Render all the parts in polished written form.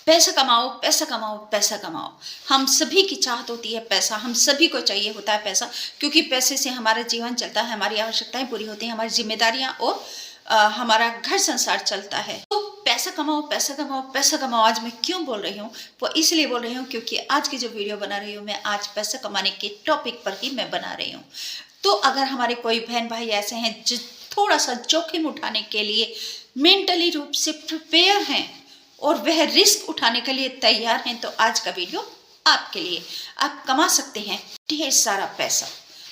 पैसा कमाओ, पैसा कमाओ, पैसा कमाओ। हम सभी की चाहत होती है पैसा, हम सभी को चाहिए होता है पैसा, क्योंकि पैसे से हमारा जीवन चलता है, हमारी आवश्यकताएं पूरी होती हैं, हमारी जिम्मेदारियां और हमारा घर संसार चलता है। तो पैसा कमाओ, पैसा कमाओ, पैसा कमाओ। आज मैं क्यों बोल रही हूँ, वो इसलिए बोल रही हूँ क्योंकि आज की जो वीडियो बना रही हूँ मैं, आज पैसा कमाने के टॉपिक पर ही मैं बना रही हूँ। तो अगर हमारे कोई बहन भाई ऐसे हैं जो थोड़ा सा जोखिम उठाने के लिए मेंटली रूप से प्रिपेयर हैं और वह रिस्क उठाने के लिए तैयार हैं, तो आज का वीडियो आपके लिए। आप कमा सकते हैं ढेर सारा पैसा,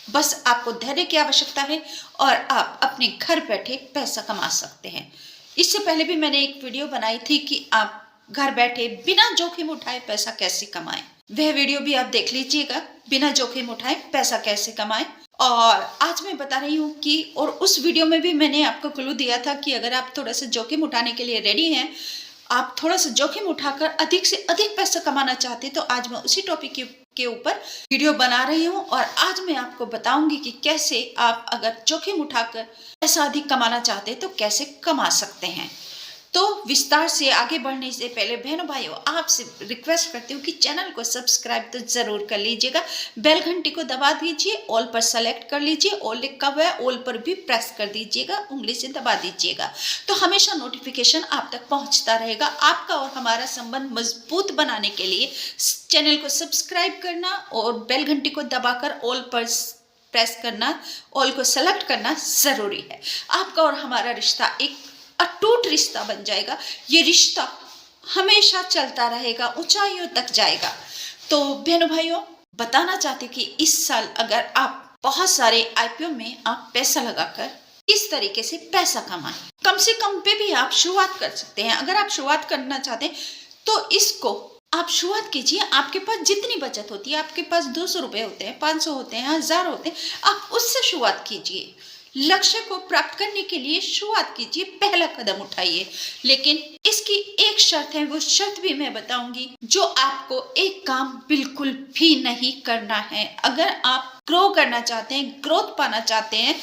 बस आपको धैर्य की आवश्यकता है और आप अपने घर बैठे पैसा कमा सकते हैं। इससे पहले भी मैंने एक वीडियो बनाई थी कि आप घर बैठे बिना जोखिम उठाए पैसा कैसे कमाएं। वह वीडियो भी आप देख लीजिएगा, बिना जोखिम उठाए पैसा कैसे कमाएं। और आज मैं बता रही हूँ कि, और उस वीडियो में भी मैंने आपको क्लू दिया था कि अगर आप थोड़ा सा जोखिम उठाने के लिए रेडी हैं, आप थोड़ा सा जोखिम उठाकर अधिक से अधिक पैसा कमाना चाहते, तो आज मैं उसी टॉपिक के ऊपर वीडियो बना रही हूँ। और आज मैं आपको बताऊंगी कि कैसे आप अगर जोखिम उठाकर पैसा अधिक कमाना चाहते तो कैसे कमा सकते हैं। तो विस्तार से आगे बढ़ने से पहले बहनों भाइयों, आपसे रिक्वेस्ट करती हूँ कि चैनल को सब्सक्राइब तो जरूर कर लीजिएगा, बेल घंटी को दबा दीजिए, ऑल पर सेलेक्ट कर लीजिए, ऑल लिखा हुआ है ऑल पर भी प्रेस कर दीजिएगा, उंगली से दबा दीजिएगा, तो हमेशा नोटिफिकेशन आप तक पहुंचता रहेगा। आपका और हमारा संबंध मजबूत बनाने के लिए चैनल को सब्सक्राइब करना और बेल घंटी को दबाकर ऑल पर प्रेस करना, ऑल को सेलेक्ट करना जरूरी है। आपका और हमारा रिश्ता एक अटूट रिश्ता बन जाएगा, ये रिश्ता हमेशा चलता रहेगा, ऊंचाइयों तक जाएगा। तो बहनों भाइयों, बताना चाहते कि इस साल अगर आप बहुत सारे आईपीओ में आप पैसा लगाकर इस तरीके से पैसा कमाएं, कम से कम पे भी आप शुरुआत कर सकते हैं। अगर आप शुरुआत करना चाहते हैं तो इसको आप शुरुआत कीजिए। आपके पास जितनी बचत होती है, आपके पास 200 रुपए होते हैं, 500 होते हैं, 1000 होते हैं, आप उससे शुरुआत कीजिए। लक्ष्य को प्राप्त करने के लिए शुरुआत कीजिए, पहला कदम उठाइए। लेकिन इसकी एक शर्त है, वो शर्त भी मैं बताऊंगी, जो आपको एक काम बिल्कुल भी नहीं करना है। अगर आप ग्रो करना चाहते हैं, ग्रोथ पाना चाहते हैं,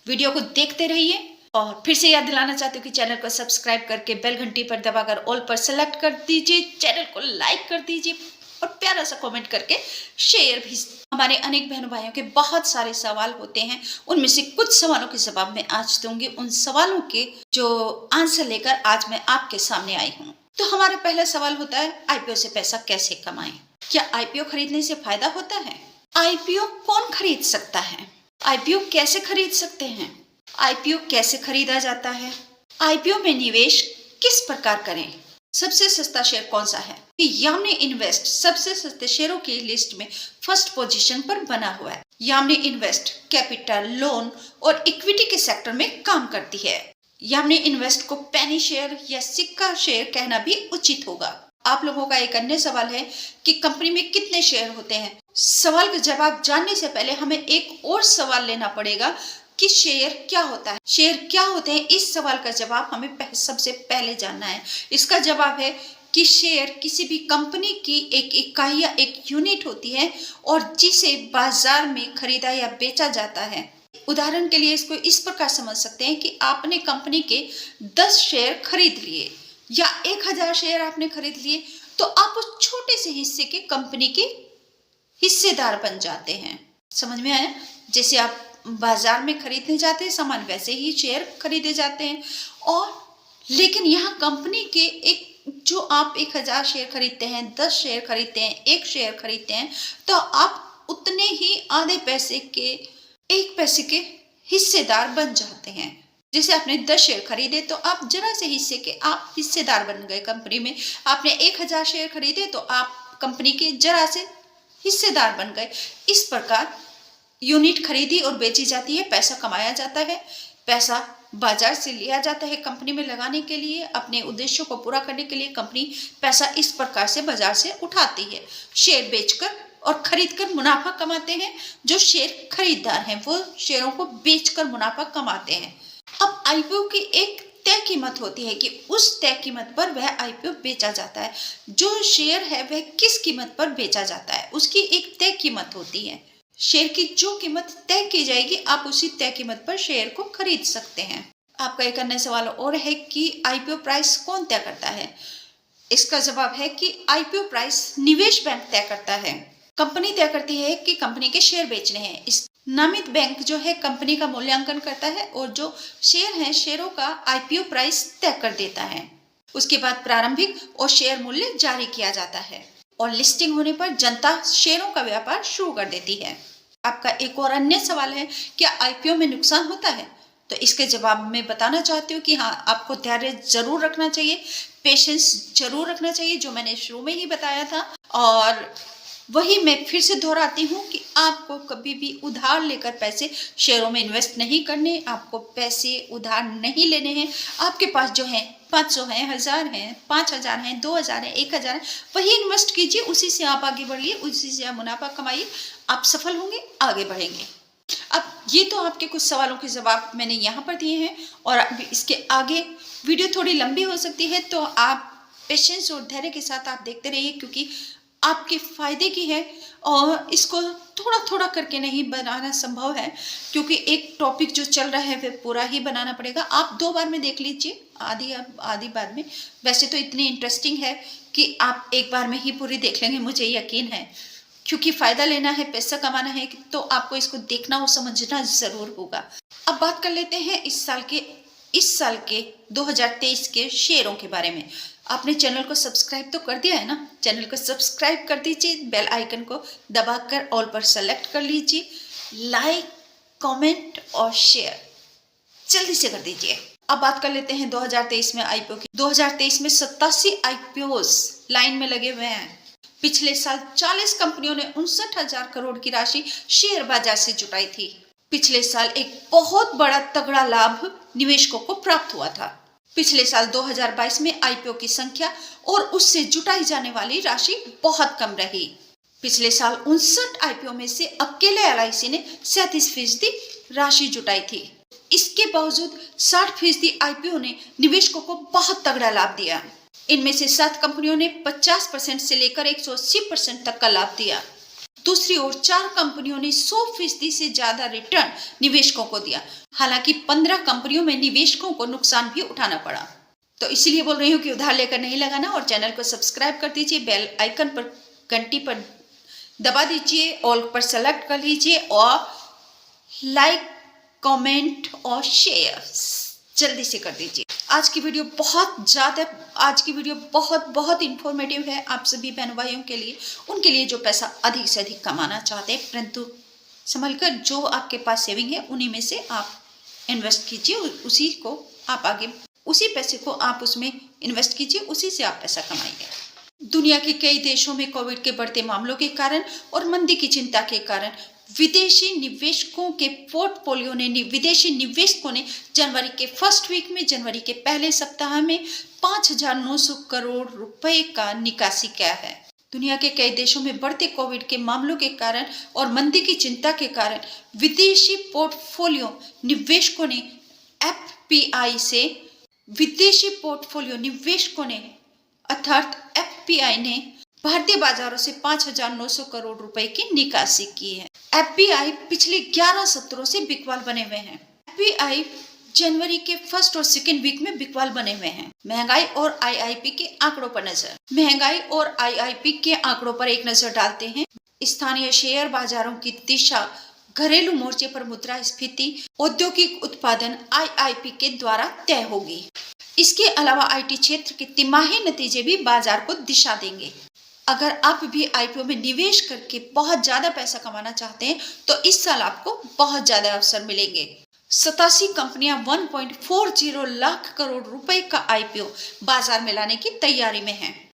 वीडियो को देखते रहिए। और फिर से याद दिलाना चाहती हूँ कि चैनल को सब्सक्राइब करके बेल घंटी पर दबाकर ऑल पर सेलेक्ट कर दीजिए, चैनल को लाइक कर दीजिए और प्यारा सा कमेंट करके शेयर भी। हमारे अनेक बहनों भाइयों के बहुत सारे सवाल होते हैं, उनमें से कुछ सवालों के जवाब मैं आज दूंगी। उन सवालों के जो आंसर लेकर आज मैं आपके सामने आई हूँ। तो हमारा पहला सवाल होता है, आईपीओ से पैसा कैसे कमाएं? क्या आईपीओ खरीदने से फायदा होता है? आईपीओ कौन खरीद सकता है? आईपीओ कैसे खरीद सकते हैं? आईपीओ कैसे खरीदा जाता है? आईपीओ में निवेश किस प्रकार करें? सबसे सस्ता शेयर कौन सा है? यामिनी इन्वेस्ट सबसे सस्ते शेयरों की लिस्ट में फर्स्ट पोजीशन पर बना हुआ है। यामिनी इन्वेस्ट कैपिटल, लोन और इक्विटी के सेक्टर में काम करती है। यामिनी इन्वेस्ट को पेनी शेयर या सिक्का शेयर कहना भी उचित होगा। आप लोगों का एक अन्य सवाल है कि कंपनी में कितने शेयर होते हैं। सवाल का जवाब जानने से पहले हमें एक और सवाल लेना पड़ेगा कि शेयर क्या होता है। शेयर क्या होते हैं, इस सवाल का जवाब हमें सबसे पहले जानना है। इसका जवाब है कि शेयर किसी भी कंपनी की एक इकाई या एक यूनिट होती है और जिसे बाजार में खरीदा या बेचा जाता है। उदाहरण के लिए इसको इस प्रकार समझ सकते हैं कि आपने कंपनी के 10 शेयर खरीद लिए या 1000 शेयर आपने खरीद लिए, तो आप उस छोटे से हिस्से के कंपनी के हिस्सेदार बन जाते हैं। समझ में आया? जैसे आप बाजार में खरीदने जाते हैं सामान, वैसे ही शेयर खरीदे जाते हैं। और लेकिन यहाँ कंपनी के एक, जो आप 1000 शेयर खरीदते हैं, 10 शेयर खरीदते हैं, 1 शेयर खरीदते हैं, तो आप उतने ही आधे पैसे के, 1 पैसे के हिस्सेदार बन जाते हैं। जैसे आपने 10 शेयर खरीदे तो आप जरा से हिस्से के आप हिस्सेदार बन गए कंपनी में। आपने 1000 शेयर खरीदे तो आप कंपनी के जरा से हिस्सेदार बन गए। इस प्रकार यूनिट खरीदी और बेची जाती है, पैसा कमाया जाता है, पैसा बाजार से लिया जाता है कंपनी में लगाने के लिए, अपने उद्देश्यों को पूरा करने के लिए कंपनी पैसा इस प्रकार से बाजार से उठाती है। शेयर बेचकर और खरीदकर मुनाफा कमाते हैं। जो शेयर खरीदार हैं वो शेयरों को बेचकर मुनाफा कमाते हैं। अब आईपीओ की एक तय कीमत होती है कि उस तय कीमत पर वह आईपीओ बेचा जाता है। जो शेयर है वह किस कीमत पर बेचा जाता है, उसकी एक तय कीमत होती है। शेयर की जो कीमत तय की जाएगी, आप उसी तय कीमत पर शेयर को खरीद सकते हैं। आपका एक अन्य सवाल और है कि आईपीओ प्राइस कौन तय करता है? इसका जवाब है कि आईपीओ प्राइस निवेश बैंक तय करता है। कंपनी तय करती है कि कंपनी के शेयर बेचने हैं। इस नामित बैंक जो है कंपनी का मूल्यांकन करता है और जो शेयर हैं शेयरों का आईपीओ प्राइस तय कर देता है। उसके बाद प्रारंभिक और शेयर मूल्य जारी किया जाता है और लिस्टिंग होने पर जनता शेयरों का व्यापार शुरू कर देती है। आपका एक और अन्य सवाल है, क्या आईपीओ में नुकसान होता है? तो इसके जवाब में बताना चाहती हूँ कि हाँ, आपको धैर्य जरूर रखना चाहिए, पेशेंस जरूर रखना चाहिए, जो मैंने शुरू में ही बताया था। और वही मैं फिर से दोहराती हूँ कि आपको कभी भी उधार लेकर पैसे शेयरों में इन्वेस्ट नहीं करने, आपको पैसे उधार नहीं लेने हैं। आपके पास जो है 500 है, 1000 है, 5000 है, 2000 है, 1000 है, वही इन्वेस्ट कीजिए, उसी से आप आगे बढ़िए, उसी से आप मुनाफा कमाइए, आप सफल होंगे, आगे बढ़ेंगे। अब ये तो आपके कुछ सवालों के जवाब मैंने यहाँ पर दिए हैं और अब इसके आगे वीडियो थोड़ी लंबी हो सकती है, तो आप पेशेंस और धैर्य के साथ आप देखते रहिए, क्योंकि आपके फायदे की है और इसको थोड़ा थोड़ा करके नहीं बनाना संभव है, क्योंकि एक टॉपिक जो चल रहा है वह पूरा ही बनाना पड़ेगा। आप 2 बार में देख लीजिए, आधी बार में। वैसे तो इतनी इंटरेस्टिंग है कि आप एक बार में ही पूरी देख लेंगे, मुझे यकीन है, क्योंकि फायदा लेना है, पैसा कमाना है, तो आपको इसको देखना और समझना जरूर होगा। अब बात कर लेते हैं इस साल के 2023 के शेयरों के बारे में। आपने चैनल को सब्सक्राइब तो कर दिया है ना? चैनल को सब्सक्राइब कर दीजिए, बेल आइकन को दबाकर ऑल पर सेलेक्ट कर लीजिए, लाइक, कमेंट और शेयर जल्दी से कर दीजिए। अब बात कर लेते हैं 2023 में आईपीओ की। 2023 में 87 आईपीओस लाइन में लगे हुए हैं। पिछले साल 40 कंपनियों ने 59,000 करोड़ की राशि शेयर बाजार से जुटाई थी। पिछले साल एक बहुत बड़ा तगड़ा लाभ निवेशकों को प्राप्त हुआ था। पिछले साल 2022 में आईपीओ की संख्या और उससे जुटाई जाने वाली राशि बहुत कम रही। पिछले साल 59 आईपीओ में से अकेले एलआईसी ने 37% राशि जुटाई थी। इसके बावजूद 60% आईपीओ ने निवेशकों को बहुत तगड़ा लाभ दिया। इनमें से 7 कंपनियों ने 50% से लेकर 180% तक का लाभ दिया। दूसरी ओर 4 कंपनियों ने 100% से ज्यादा रिटर्न निवेशकों को दिया। हालांकि 15 कंपनियों में निवेशकों को नुकसान भी उठाना पड़ा। तो इसलिए बोल रही हूँ कि उधार लेकर नहीं लगाना, और चैनल को सब्सक्राइब कर दीजिए, बेल आइकन पर घंटी पर दबा दीजिए, ऑल पर सेलेक्ट कर लीजिए और लाइक, कमेंट और शेयर जल्दी से कर दीजिए। आज की वीडियो बहुत इंफॉर्मेटिव है आप सभी बहन भाइयों के लिए, उनके लिए जो पैसा अधिक से अधिक कमाना चाहते हैं, परंतु संभलकर जो आपके पास सेविंग है उन्हीं में से आप इन्वेस्ट कीजिए, उसी पैसे को आप उसमें इन्वेस्ट कीजिए, उसी से आप पैसा कमाइए। दुनिया के कई देशों में कोविड के बढ़ते मामलों के कारण और मंदी की चिंता के कारण विदेशी निवेशकों ने जनवरी के फर्स्ट वीक में, जनवरी के पहले सप्ताह में 5,900 करोड़ रुपए का निकासी किया है। दुनिया के कई देशों में बढ़ते कोविड के मामलों के कारण और मंदी की चिंता के कारण विदेशी पोर्टफोलियो निवेशकों ने अर्थात एफपीआई ने भारतीय बाजारों से 5,900 करोड़ रुपए की निकासी की है। एफपीआई पिछले 11 सत्रों से बिकवाल बने हुए हैं। एफपीआई जनवरी के फर्स्ट और सेकेंड वीक में बिकवाल बने हुए हैं। महंगाई और आईआईपी के आंकड़ों पर एक नजर डालते हैं। स्थानीय शेयर बाजारों की दिशा, घरेलू मोर्चे पर मुद्रास्फीति, औद्योगिक उत्पादन आईआईपी के द्वारा तय होगी। इसके अलावा आईटी क्षेत्र के तिमाही नतीजे भी बाजार को दिशा देंगे। अगर आप भी आईपीओ में निवेश करके बहुत ज्यादा पैसा कमाना चाहते हैं तो इस साल आपको बहुत ज्यादा अवसर मिलेंगे। 87 कंपनियां 1.40 लाख करोड़ रुपए का आईपीओ बाजार में लाने की तैयारी में हैं।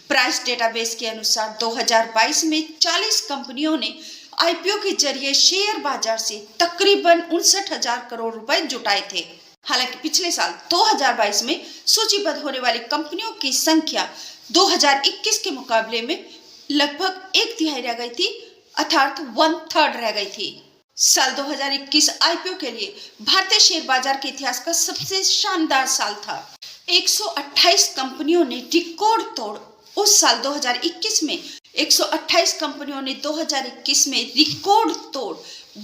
प्राइस डेटाबेस के अनुसार 2022 में 40 कंपनियों ने आईपीओ के जरिए शेयर बाजार से तकरीबन 59,000 करोड़ रुपए जुटाए थे। हालांकि पिछले साल 2022 में सूचीबद्ध होने वाली कंपनियों की संख्या 2021 के मुकाबले में लगभग 1/3 रह गई थी, अर्थात 1/3 रह गई थी। साल 2021 आईपीओ के लिए भारतीय शेयर बाजार के इतिहास का सबसे शानदार साल था। 128 कंपनियों ने रिकॉर्ड तोड़ उस साल 2021 में 128 कंपनियों ने 2021 में रिकॉर्ड तोड़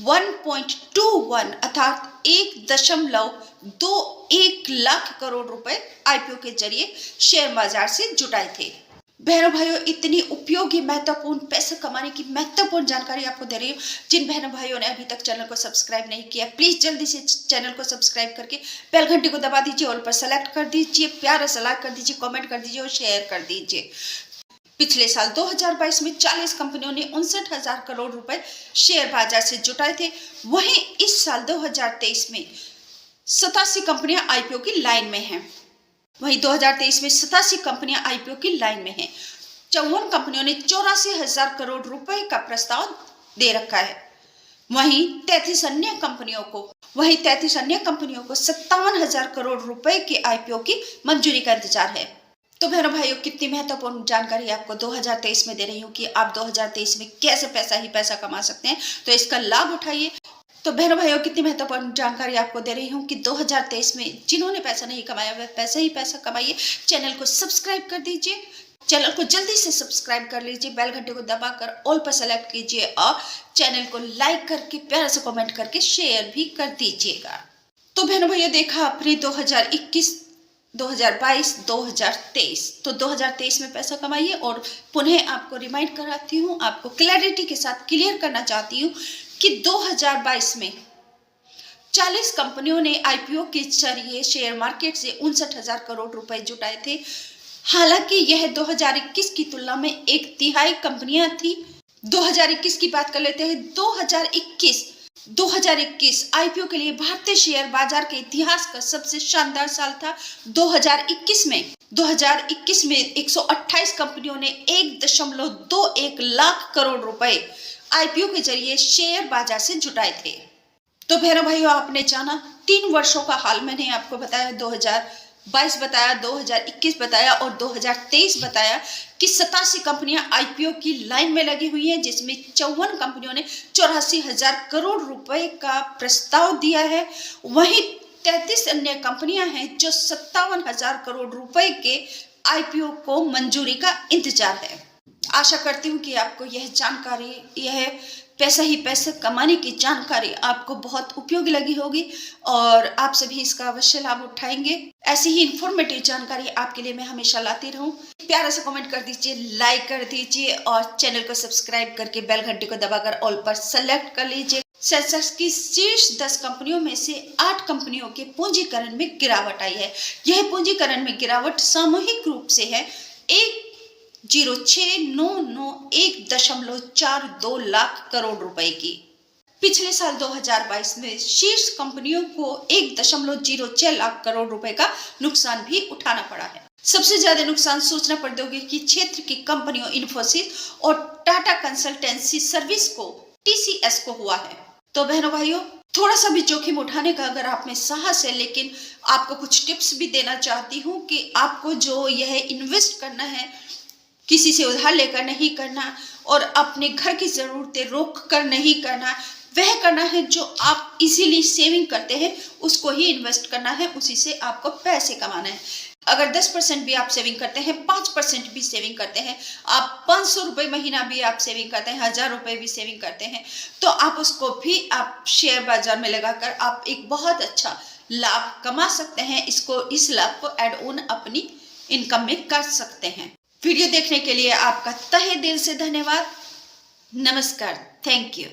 1.21 अर्थात 1.21 1 लाख करोड़ रुपए आईपीओ के जरिए शेयर बाजार से जुटाए थे। बहनों भाइयों, इतनी उपयोगी महत्वपूर्ण पैसा कमाने की महत्वपूर्ण जानकारी आपको दे रही हूँ। जिन बहनों भाइयों ने अभी तक चैनल को सब्सक्राइब नहीं किया, प्लीज जल्दी से चैनल को सब्सक्राइब करके बेल घंटी को दबा दीजिए, ऑल पर सेलेक्ट कर दीजिए, प्यारा सा लाइक कर दीजिए, कमेंट कर दीजिए और शेयर कर दीजिए। पिछले साल 2022 में 40 कंपनियों ने 59,000 करोड़ रुपए शेयर बाजार से जुटाए थे। वहीं इस साल 2023 में 87 कंपनियां आईपीओ की लाइन में हैं। वहीं 2023 में 87 कंपनियां आईपीओ की लाइन में हैं। 54 कंपनियों ने 84,000 करोड़ रुपए का प्रस्ताव दे रखा है। वहीं 33 अन्य कंपनियों को 57,000 करोड़ रुपए के आईपीओ की मंजूरी का इंतजार है। तो बहनों भाइयों, कितनी महत्वपूर्ण जानकारी आपको 2023 में दे रही हूँ कि आप 2023 में कैसे पैसा कमा सकते हैं, तो इसका लाभ उठाइए। तो बहनों भाइयों, कितनी महत्वपूर्ण जानकारी आपको दे रही हूँ कि 2023 में जिन्होंने पैसा नहीं कमाया वह पैसा कमाइए। चैनल को सब्सक्राइब कर दीजिए, चैनल को जल्दी से सब्सक्राइब कर लीजिए, बेल घंटे को दबाकर ऑल पर सेलेक्ट कीजिए और चैनल को लाइक करके प्यारा सा कमेंट करके शेयर भी कर दीजिएगा। तो बहनों भाइयों, देखा आपने 2021, 2022, 2023, तो 2023 में पैसा कमाइए। और पुनः आपको रिमाइंड कराती हूँ, आपको क्लैरिटी के साथ क्लियर करना चाहती हूँ कि 2022 में 40 कंपनियों ने आईपीओ के जरिए शेयर मार्केट से 59,000 करोड़ रुपए जुटाए थे। हालांकि यह 2021 की तुलना में 1/3 कंपनियां थी। 2021 की बात कर लेते हैं। 2021 आईपीओ के लिए भारतीय शेयर बाजार के इतिहास का सबसे शानदार साल था। 2021 में 128 कंपनियों ने 1.21 लाख करोड़ रुपए आईपीओ के जरिए शेयर बाजार से जुटाए थे। तो बहनों भाइयों, आपने जाना 3 वर्षों का हाल मैंने आपको बताया, 2022 बताया, 2021 बताया और 2023 बताया कि 87 कंपनियां आईपीओ की लाइन में लगी हुई हैं, जिसमें 54 कंपनियों ने 84,000 करोड़ रुपए का प्रस्ताव दिया है। वहीं 33 अन्य कंपनियां हैं जो 57,000 करोड़ रुपए के आईपीओ को मंजूरी का इंतजार है। आशा करती हूँ कि आपको यह जानकारी, यह पैसा कमाने की जानकारी आपको बहुत उपयोगी लगी होगी और आप सभी इसका अवश्य लाभ उठाएंगे। ऐसी ही इंफॉर्मेटिव जानकारी आपके लिए मैं हमेशा लाती रहूं। प्यारा सा कमेंट कर दीजिए, लाइक कर दीजिए और चैनल को सब्सक्राइब करके बेल घंटी को दबाकर ऑल पर सेलेक्ट कर लीजिए। सेंसेक्स की शीर्ष 10 कंपनियों में से 8 कंपनियों के पूंजीकरण में गिरावट आई है। यह पूंजीकरण में गिरावट सामूहिक रूप से है 1,06,991.42 लाख करोड़ रुपए की। पिछले साल 2022 में शीर्ष कंपनियों को 1.06 लाख करोड़ रुपए का नुकसान भी उठाना पड़ा है। सबसे ज्यादा नुकसान सूचना प्रौद्योगिकी क्षेत्र की कंपनियों इन्फोसिस और टाटा कंसल्टेंसी सर्विस को TCS को हुआ है। तो बहनों भाइयों, थोड़ा सा भी जोखिम उठाने का अगर आप में साहस है, लेकिन आपको कुछ टिप्स भी देना चाहती हूँ कि आपको जो यह इन्वेस्ट करना है, किसी से उधार लेकर नहीं करना और अपने घर की जरूरतें रोक कर नहीं करना। वह करना है जो आप इजीली सेविंग करते हैं, उसको ही इन्वेस्ट करना है, उसी से आपको पैसे कमाना है। अगर 10% भी आप सेविंग करते हैं, 5% भी सेविंग करते हैं, आप 500 रुपये महीना भी आप सेविंग करते हैं, 1000 रुपये भी सेविंग करते हैं, तो आप उसको भी आप शेयर बाजार में लगाकर आप एक बहुत अच्छा लाभ कमा सकते हैं। इस लाभ को ऐड ऑन अपनी इनकम में कर सकते हैं। वीडियो देखने के लिए आपका तहे दिल से धन्यवाद। नमस्कार, थैंक यू।